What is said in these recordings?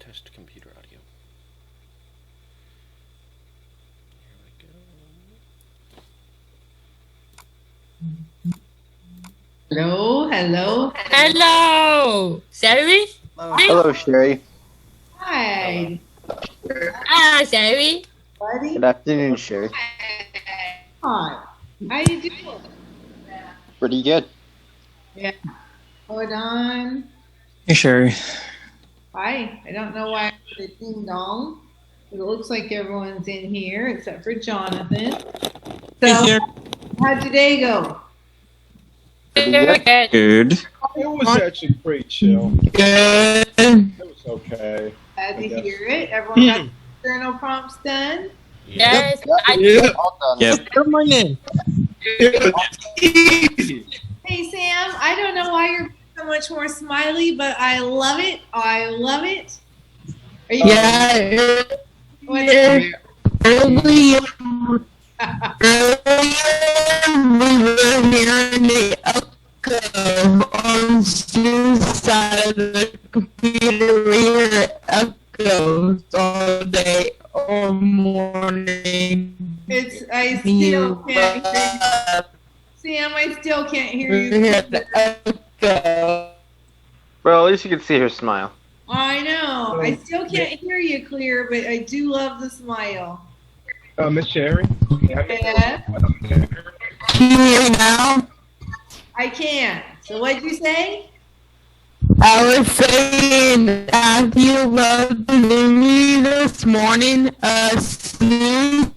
Test computer audio. Here we go. Hello. Hello, Sherry. Hello, Sherry. Hi. Ah, Sherry. Buddy. Good afternoon, Sherry. Hi. How you doing? Pretty good. Yeah. Hold on. Hey, Sherry. Hi. I don't know why I put a ding dong, but it looks like everyone's in here except for Jonathan. So, how'd today go? Very good. Good. It was actually pretty chill. Good. It was okay. Glad to Okay. hear it. Everyone got the journal prompts done? Yes, Yeah. All done. Yep. Good morning. Easy. Hey, Sam, I don't know why you're so much more smiley, but I love it. I love it. Are you Yeah. What- Earlier, we were hearing the echo on Stu's side of the computer. We hear echoes all day or morning. I still can't hear you. Sam, I still can't hear We you. hear the echo. Well, at least you can see her smile. I know. I still can't hear you clear, but I do love the smile. Miss Sherry? Yeah. Can you hear me now? I can. So what'd you say? I was saying, after you loved me this morning, Snoop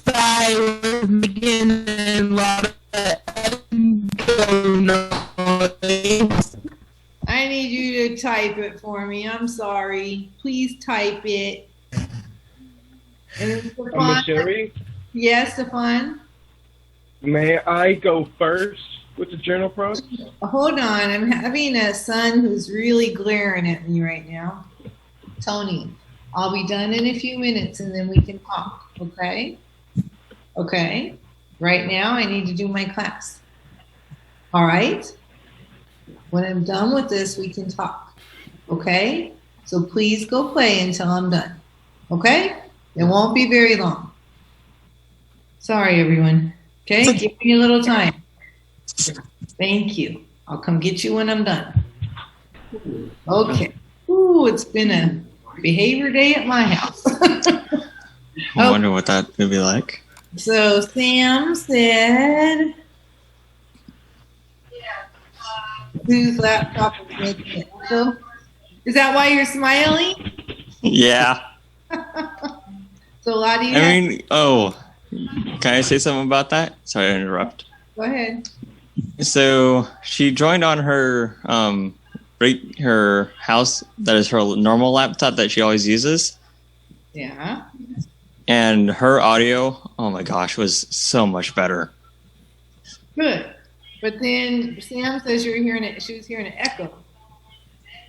I was making a lot of echo noise. I need you to type it for me. I'm sorry. Please type it. And then Miss Stefan, Sherry, yes, Stefan. may I go first with the journal prompt? Hold on. I'm having a son who's really glaring at me right now. Tony, I'll be done in a few minutes and then we can talk. Okay? Okay. Right now, I need to do my class. All right? When I'm done with this, we can talk. Okay? So please go play until I'm done. Okay? It won't be very long. Sorry, everyone. Okay? Give me a little time. Thank you. I'll come get you when I'm done. Okay. Ooh, it's been a behavior day at my house. I wonder what that would be like. So Sam said, whose laptop is making it echo? Is that why you're smiling? Yeah. So Lottie, I mean, can I say something about that? Sorry to interrupt. go ahead. So she joined on her her house that is her normal laptop that she always uses, Yeah. and her audio, oh my gosh, was so much better. Good. But then Sam says you're hearing it. She was hearing an echo.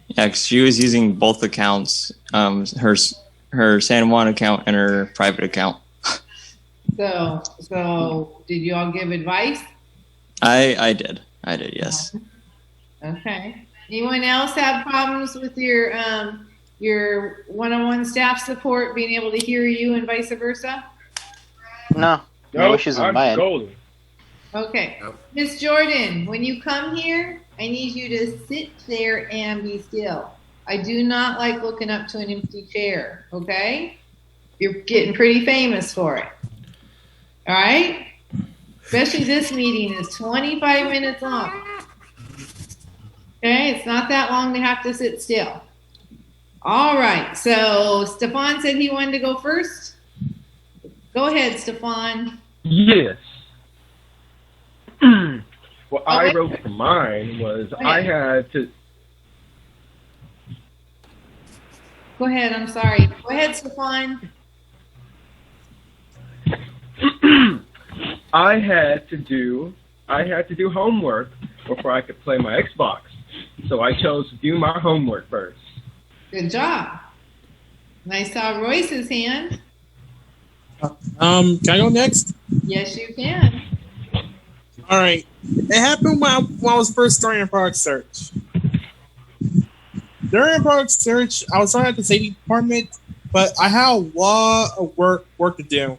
Yeah, 'cause she was using both accounts, her San Juan account and her private account. So did you all give advice? I did, yes. Okay. Anyone else have problems with your one-on-one staff support being able to hear you and vice versa? No, no wishes on I'm my end. golden. Okay. Miss Jordan, when you come here, I need you to sit there and be still. I do not like looking up to an empty chair, okay? You're getting pretty famous for it. All right? Especially this meeting is 25 minutes long. Okay, it's not that long to have to sit still. All right, so Stefan said he wanted to go first. Go ahead, Stefan. Yes. What I Okay. wrote for mine was I had to. Go ahead, I'm sorry. Go ahead, Stefan. I had to do homework before I could play my Xbox. So I chose to do my homework first. Good job. And I saw Royce's hand. Can I go next? Yes, you can. All right. It happened when I was first starting Product Search. during product search, I was starting at the safety department, but I had a lot of work to do.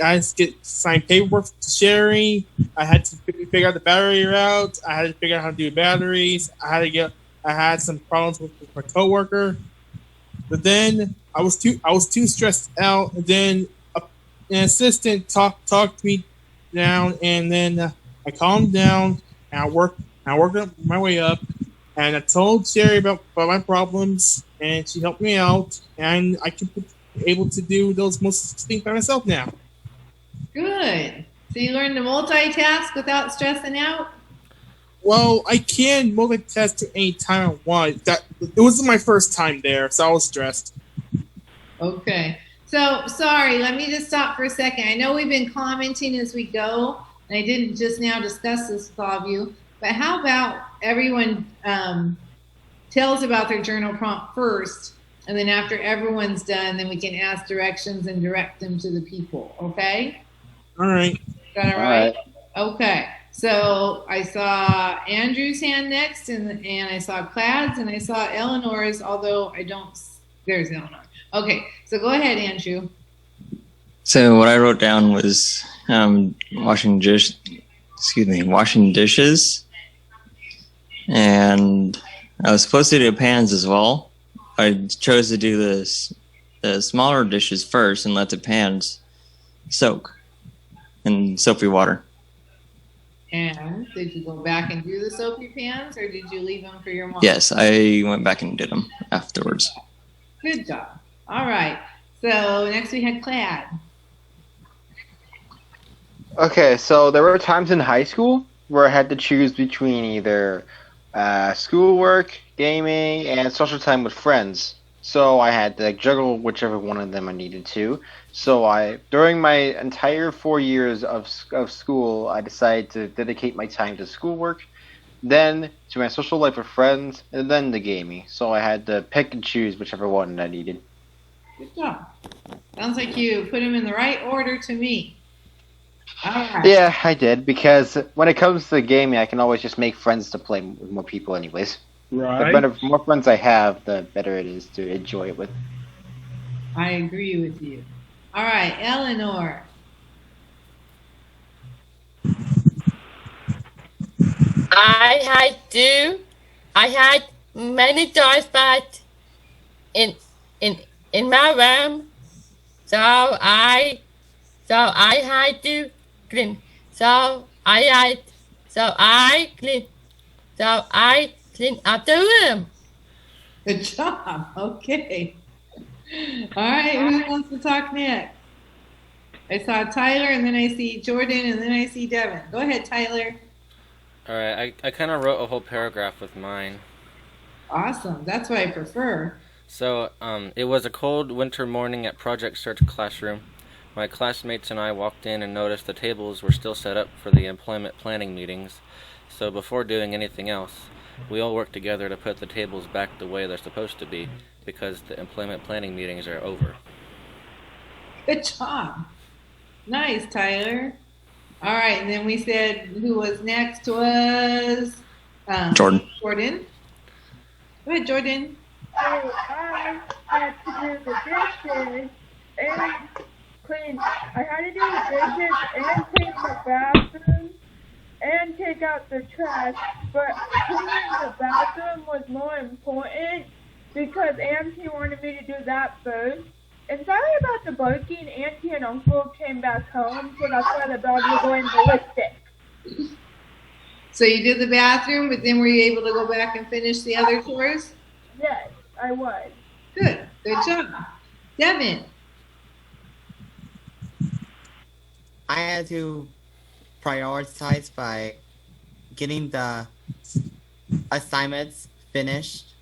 I had to get signed paperwork to Sherry. I had to figure out the battery route. I had to figure out how to do batteries. I had some problems with my coworker. But then I was too stressed out. And then an assistant talked me down, and then I calmed down and I worked my way up. And I told Sherry about my problems, and she helped me out. And I can be able to do those most things by myself now. Good. So you learned to multitask without stressing out? Well, I can multitask at any time I want. It wasn't my first time there, so I was stressed. Okay. So, sorry, let me just stop for a second. I know we've been commenting as we go, and I didn't just now discuss this with all of you, but how about everyone tells about their journal prompt first, and then after everyone's done, then we can ask directions and direct them to the people, okay? All right. Is that all right? Okay. So I saw Andrew's hand next, and I saw Clad's, and I saw Eleanor's, although I don't. There's Eleanor. Okay. So go ahead, Andrew. So what I wrote down was washing dishes, and I was supposed to do pans as well. I chose to do the smaller dishes first and let the pans soak in soapy water. And did you go back and do the soapy pans, or did you leave them for your mom? Yes, I went back and did them afterwards. Good job. All right. So next we had Clad. Okay, so there were times in high school where I had to choose between either schoolwork, gaming, and social time with friends. So I had to juggle whichever one of them I needed to. So during my entire 4 years of school, I decided to dedicate my time to schoolwork, then to my social life with friends, and then to gaming. So I had to pick and choose whichever one I needed. Good job. Sounds like you put them in the right order to me. All right. Yeah, I did, because when it comes to gaming, I can always just make friends to play with more people anyways. Right. The more friends I have, the better it is to enjoy it with. I agree with you. All right, Eleanor. I had many toys, but in my room, so I had to clean. So I clean up the room. Good job. Okay. All right, who wants to talk next? I saw Tyler, and then I see Jordan, and then I see Devin. Go ahead, Tyler. All right, I kind of wrote a whole paragraph with mine. Awesome. That's what I prefer. So, it was a cold winter morning at Project Search classroom. My classmates and I walked in and noticed the tables were still set up for the employment planning meetings. So before doing anything else, we all worked together to put the tables back the way they're supposed to be, because the employment planning meetings are over. Good job. Nice, Tyler. All right, and then we said who was next was Jordan. Jordan. Go ahead, Jordan. So I had to do the dishes and clean. I had to do the dishes and clean the bathroom and take out the trash. But cleaning the bathroom was more important because Auntie wanted me to do that first. And sorry about the barking. Auntie and Uncle came back home, so that's why the dog was going ballistic. So you did the bathroom, but then were you able to go back and finish the other chores? Yes, I was. Good. Good job. Devin. I had to prioritize by getting the assignments finished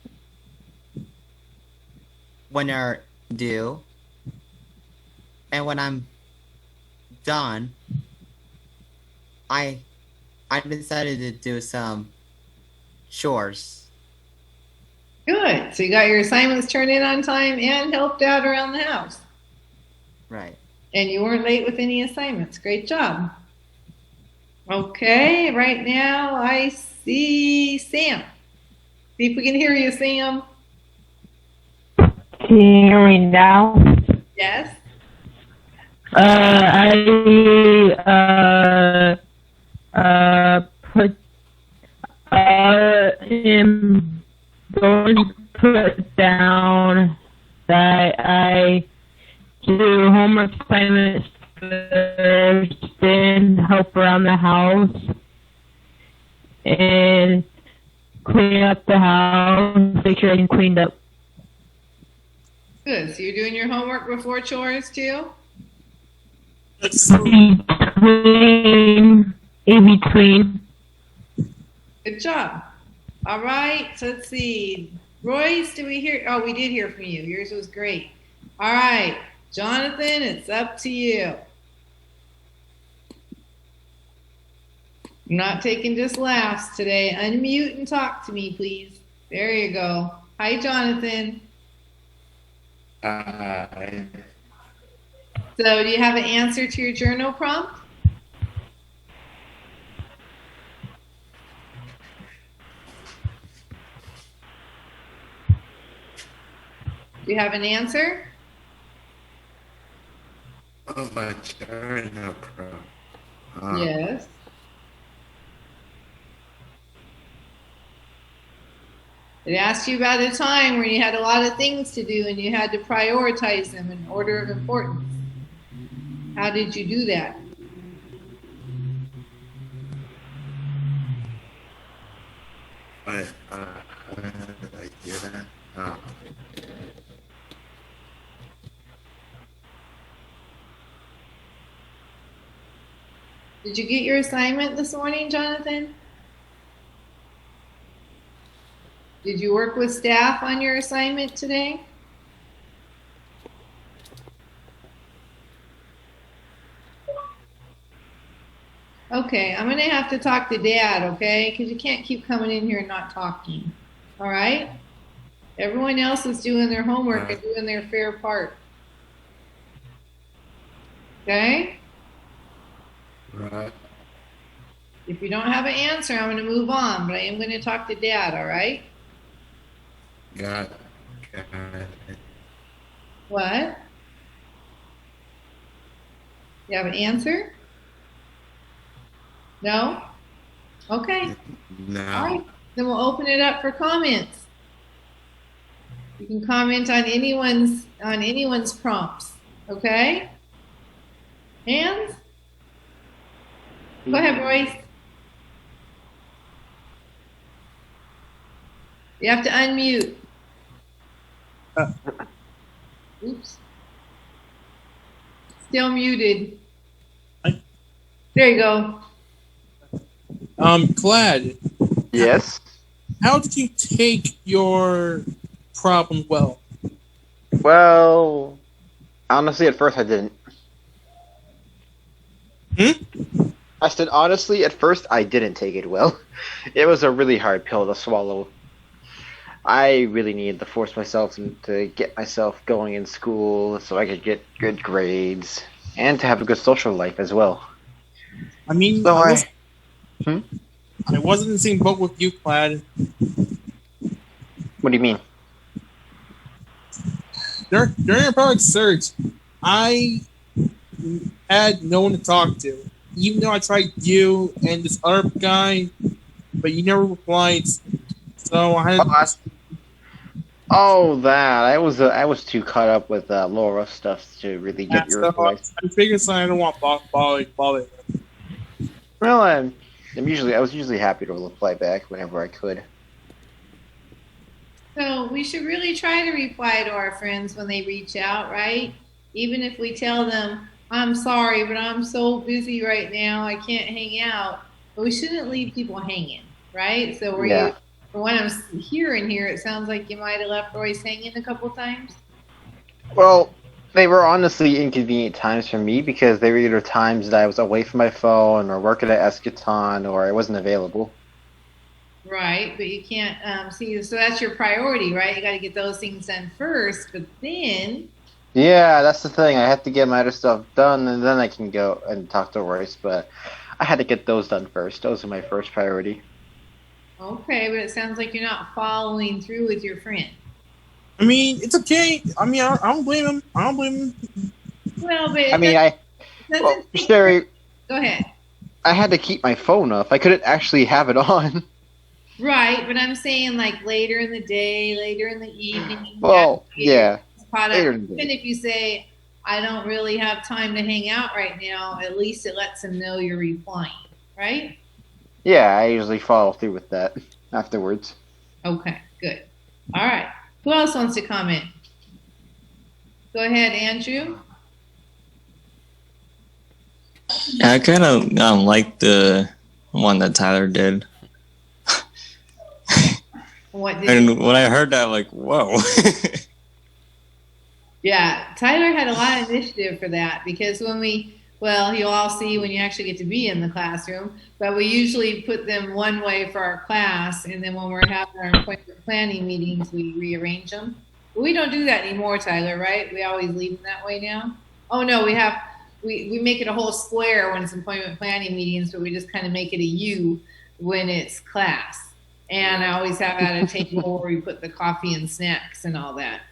when they're due. And when I'm done, I decided to do some chores. Good. So you got your assignments turned in on time and helped out around the house. Right. And you weren't late with any assignments. Great job. Okay, right now I see Sam. See if we can hear you, Sam. Can you hear me now? Yes. I am going to put down that I do homework assignments first, then help around the house, and clean up the house, make sure everything's cleaned up. Good. So you're doing your homework before chores too? In between. Good job. All right. So let's see. Royce, did we hear? Oh, we did hear from you. Yours was great. All right. Jonathan, it's up to you. I'm not taking just laughs today. Unmute and talk to me, please. There you go. Hi, Jonathan. Hi. So do you have an answer to your journal prompt? Do you have an answer? Oh, my journal prompt. Yes. It asked you about a time when you had a lot of things to do and you had to prioritize them in order of importance. How did you do that? How did I do that? Did you get your assignment this morning, Jonathan? Did you work with staff on your assignment today? Okay, I'm going to have to talk to Dad, okay? Because you can't keep coming in here and not talking. All right? Everyone else is doing their homework and doing their fair part. Okay? Right. If you don't have an answer, I'm going to move on, but I am going to talk to Dad, all right? Got it. What? You have an answer? No? Okay. No. All right. Then we'll open it up for comments. You can comment on anyone's prompts. Okay? Hands? Go ahead, Royce. You have to unmute. Oops. Still muted. There you go. Glad. Yes. How did you take your problem well? Well, honestly, at first I didn't. I said honestly, at first I didn't take it well. It was a really hard pill to swallow. I really needed to force myself to get myself going in school so I could get good grades and to have a good social life as well. I mean, So I wasn't in the same boat with you, Plaid. What do you mean? During a product search, I had no one to talk to. Even though I tried you and this other guy, but you never replied. So I had to ask. Oh, that I was too caught up with Laura stuff to really get your advice. I figured I don't want bother. Well, I was usually happy to reply back whenever I could. So we should really try to reply to our friends when they reach out, right? Even if we tell them, I'm sorry, but I'm so busy right now, I can't hang out. But we shouldn't leave people hanging, right? So from what I'm hearing here, it sounds like you might have left Royce hanging a couple times. Well, they were honestly inconvenient times for me because they were either times that I was away from my phone or working at Eschaton or I wasn't available. Right, but you can't see. So that's your priority, right? You got to get those things done first, but then. Yeah, that's the thing. I have to get my other stuff done, and then I can go and talk to Royce. But I had to get those done first. Those are my first priority. Okay, but it sounds like you're not following through with your friend. I mean, it's okay. I mean, I don't blame him. I don't blame him. Well, but I mean, well, Sherry, go ahead. I had to keep my phone off. I couldn't actually have it on. Right, but I'm saying like later in the day, later in the evening. Well, yeah. Later in the day. Even if you say, I don't really have time to hang out right now, at least it lets them know you're replying, right? Yeah, I usually follow through with that afterwards. Okay, good. All right. Who else wants to comment? Go ahead, Andrew. I kind of like the one that Tyler did. What did And when I heard that, I'm like, whoa. Yeah, Tyler had a lot of initiative for that because you'll all see when you actually get to be in the classroom, but we usually put them one way for our class, and then when we're having our appointment planning meetings, we rearrange them. But we don't do that anymore, Tyler, right? We always leave them that way now? Oh, no, we make it a whole square when it's appointment planning meetings, but we just kind of make it a U when it's class. And I always have at a table where we put the coffee and snacks and all that.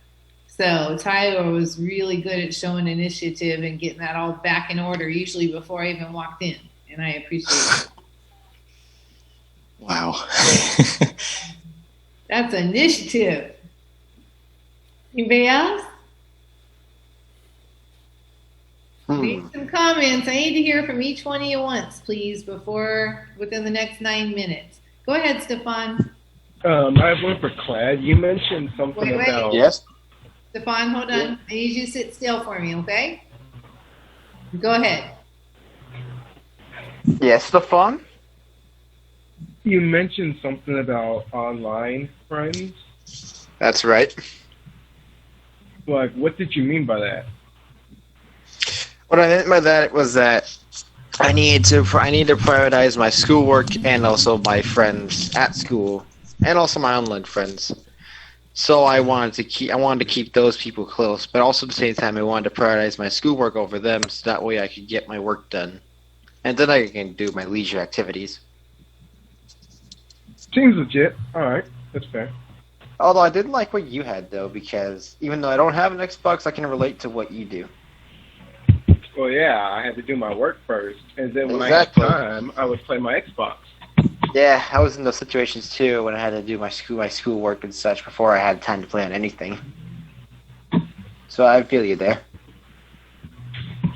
So Tyler was really good at showing initiative and getting that all back in order, usually before I even walked in. And I appreciate it. Wow. That's initiative. Anybody else? Need some comments. I need to hear from each one of you once, please, within the next 9 minutes. Go ahead, Stefan. I have one for Clad. You mentioned something Wait. about. Yes? Stefan, hold on. I need you to sit still for me, okay? Go ahead. Yes, Stefan? You mentioned something about online friends. That's right. Like, what did you mean by that? What I meant by that was that I need to prioritize my schoolwork and also my friends at school, and also my online friends. So I wanted to keep those people close, but also at the same time I wanted to prioritize my schoolwork over them, so that way I could get my work done, and then I can do my leisure activities. Seems legit. All right, that's fair. Although I didn't like what you had though, because even though I don't have an Xbox, I can relate to what you do. Well, yeah, I had to do my work first, and then when Exactly. I had time, I would play my Xbox. Yeah, I was in those situations too when I had to do my schoolwork and such before I had time to play on anything. So I feel you there.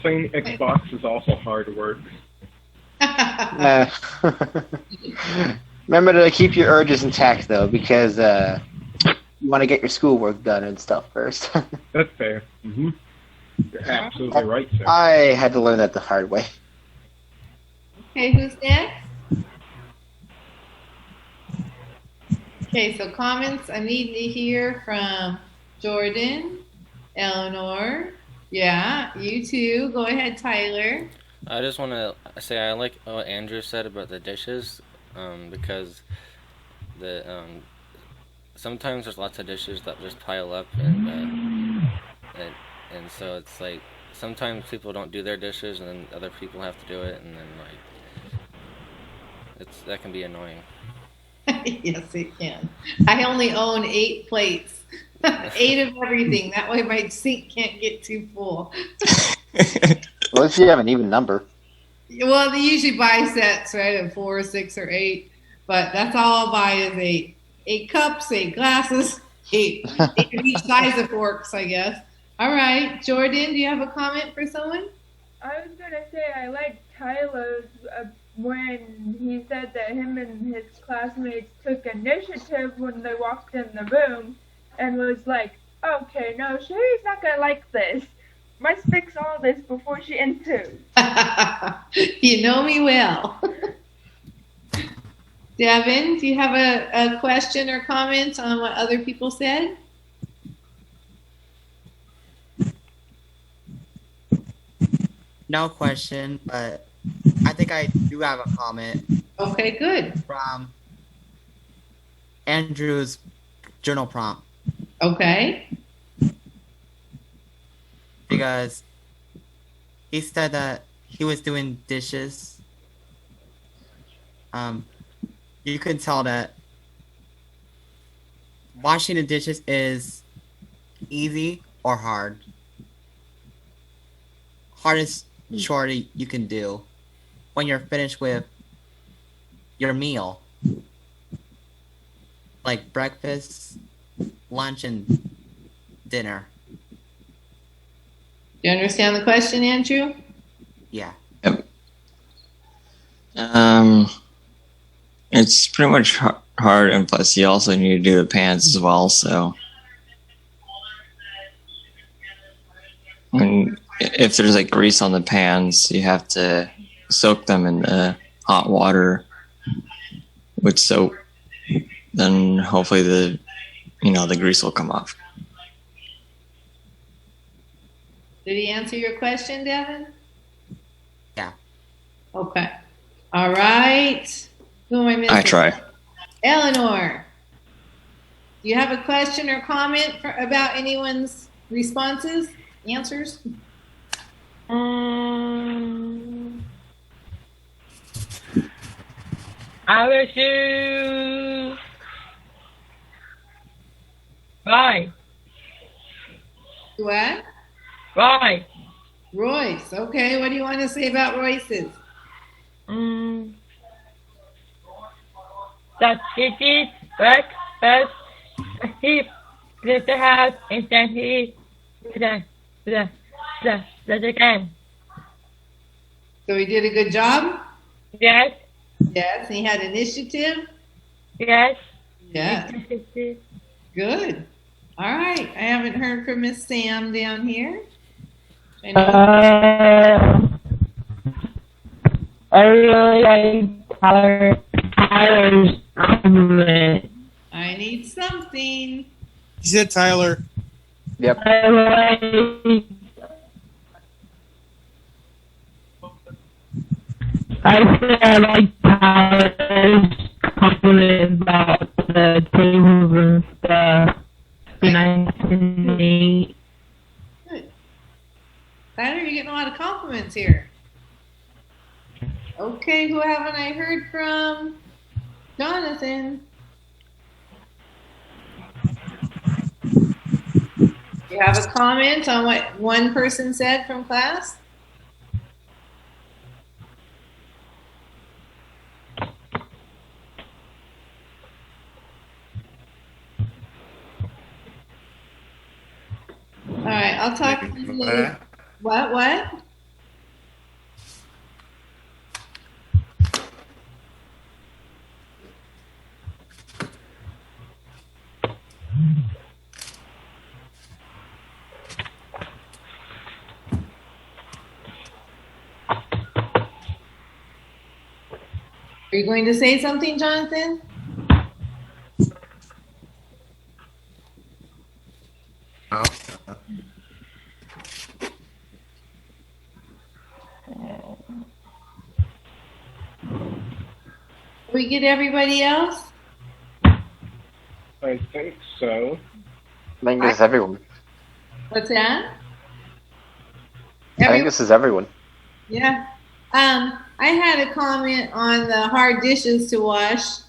Playing Xbox is also hard work. Remember to keep your urges intact though, because you want to get your schoolwork done and stuff first. That's fair. Mm-hmm. You're absolutely right, sir. I had to learn that the hard way. Okay, who's next? Okay, so comments I need to hear from Jordan, Eleanor. Yeah, you too. Go ahead, Tyler. I just want to say I like what Andrew said about the dishes, because sometimes there's lots of dishes that just pile up, and so it's like sometimes people don't do their dishes, and then other people have to do it, and then that can be annoying. Yes, it can. I only own 8 plates, 8 of everything. That way my sink can't get too full. Well, if you have an even number. Well, they usually buy sets, right, of 4, 6, or 8. But that's all I'll buy is 8. 8 cups, 8 glasses, 8 of each size of forks, I guess. All right, Jordan, do you have a comment for someone? I was going to say I like Tyler's when he said that him and his classmates took initiative when they walked in the room and was like, okay, no, Sherry's not going to like this. Must fix all this before she enters. You know me well. Devin, do you have a question or comment on what other people said? No question, but I think I do have a comment. Okay, good. From Andrew's journal prompt. Okay. Because he said that he was doing dishes. You could tell that washing the dishes is Easy or hard? Hardest chore you can do when you're finished with your meal. Like breakfast, lunch, and dinner. Do you understand the question, Andrew? Yeah. It's pretty much hard, and plus you also need to do the pans as well. So, if there's like grease on the pans, you have to soak them in the hot water with soap. Then hopefully the grease will come off. Did he answer your question, Devin? Yeah. Okay. All right. Who am I missing? I try. Eleanor, do you have a question or comment about anyone's responses, answers? I will choose. Right. What? Right. Royce. Okay. What do you want to say about Royce's? The city breakfast. He left the house and then he the game. So he did a good job? Yes. Yes. He had initiative? Yes. Yeah. Good. All right. I haven't heard from Miss Sam down here. I really like Tyler's compliment. I need something. He said Tyler. Yep. I said I like Tyler's compliment about the tables and stuff. Nice and neat. Good. Tyler, you're getting a lot of compliments here. Okay, who haven't I heard from? Jonathan. You have a comment on what one person said from class? All right, I'll talk to you later. What? Are you going to say something, Jonathan? We get everybody else? I think so. I think this is everyone. What's that? I think this is everyone. Yeah. I had a comment on the hard dishes to wash,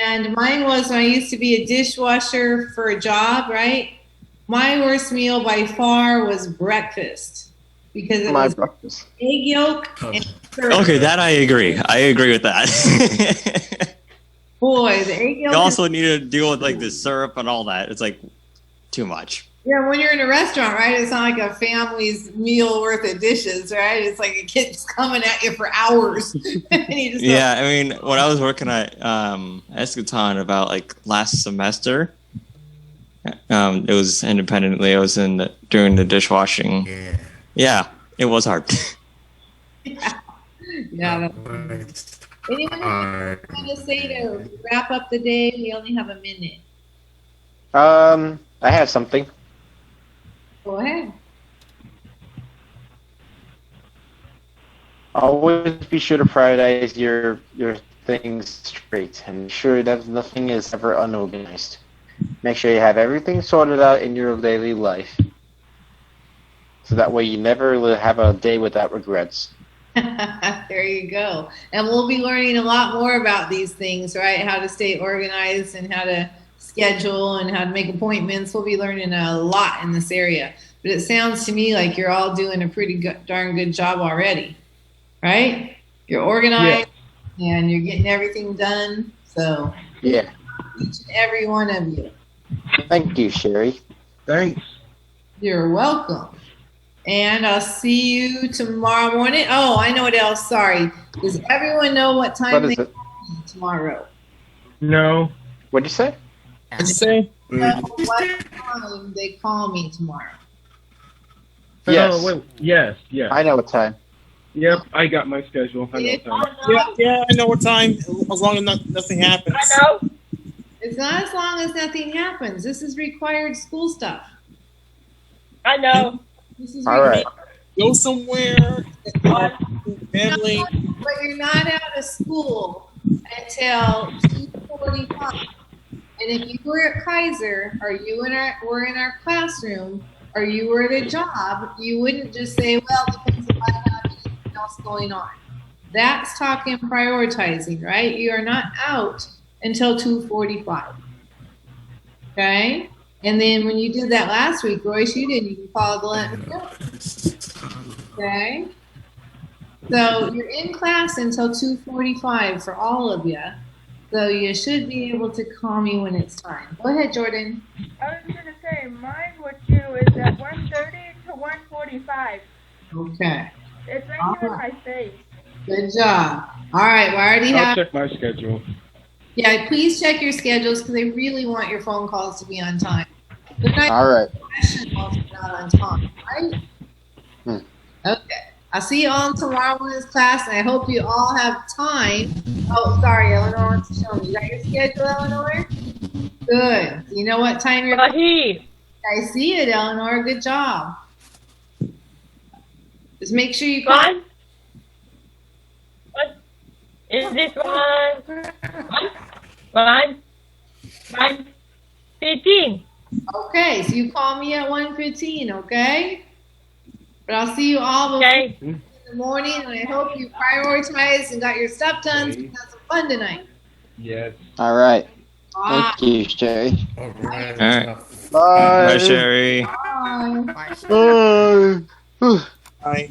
and mine was when I used to be a dishwasher for a job, right? My worst meal by far was breakfast because it was breakfast. egg yolk and syrup. Okay, that I agree. I agree with that. Boy, the egg yolk. You also need to deal with like the syrup and all that. It's like too much. Yeah, when you're in a restaurant, right? It's not like a family's meal worth of dishes, right? It's like a kid's coming at you for hours. And you just Yeah, I mean, when I was working at Eschaton about like last semester, it was independently. I was doing the dishwashing. Yeah, it was hard. Yeah. Anyone want to say to wrap up the day? We only have a minute. I have something. Go ahead. Always be sure to prioritize your things straight and ensure that nothing is ever unorganized. Make sure you have everything sorted out in your daily life. So that way you never will have a day without regrets. There you go. And we'll be learning a lot more about these things, right? How to stay organized and how to schedule and how to make appointments. We'll be learning a lot in this area. But it sounds to me like you're all doing a pretty darn good job already, right? You're organized and you're getting everything done. So Yeah. each and every one of you. Thank you, Sherry. Thanks. You're welcome. And I'll see you tomorrow morning. Oh, I know what else. Sorry. Does everyone know what time What is they it? call me tomorrow? No. What'd you say? What'd you say? Know what time they call me tomorrow? Yes. Oh, wait. Yes. Yes. I know what time. Yep. I got my schedule. I know what time. Yeah, I know what time. As long as nothing happens. I know. It's not as long as nothing happens. This is required school stuff. I know. This is All right. Go somewhere. Family. But you're not out of school until 2:45. And if you were at Kaiser, or you were in our classroom, or you were at a job, you wouldn't just say, well, because if I have anything else going on. That's talking prioritizing, right? You are not out until 2:45. Okay? And then when you did that last week, Royce, you didn't even follow the last. Okay? So you're in class until 2:45 for all of you. So you should be able to call me when it's time. Go ahead, Jordan. I was gonna say mine with you is at 1:30 to 1:45. Okay. It's right here in my face. Good job. All right. We already I'll have. check my schedule. Yeah, please check your schedules because they really want your phone calls to be on time. They're not All right. professionals if not on time, right? Hmm. Okay. I'll see you all tomorrow in this class, and I hope you all have time. Oh, sorry, Eleanor wants to show me. You got your schedule, Eleanor? Good. You know what time you're. He. I see it, Eleanor. Good job. Just make sure you call. One. What is this one? One. 1:15. Okay, so you call me at 1:15, okay? But I'll see you all Okay. in the morning, and I hope you prioritized and got your stuff done so we have some fun tonight. Yes. All right. Bye. Thank you, Sherry. All right. All right. Bye. Bye, Sherry. Bye. Bye. Bye.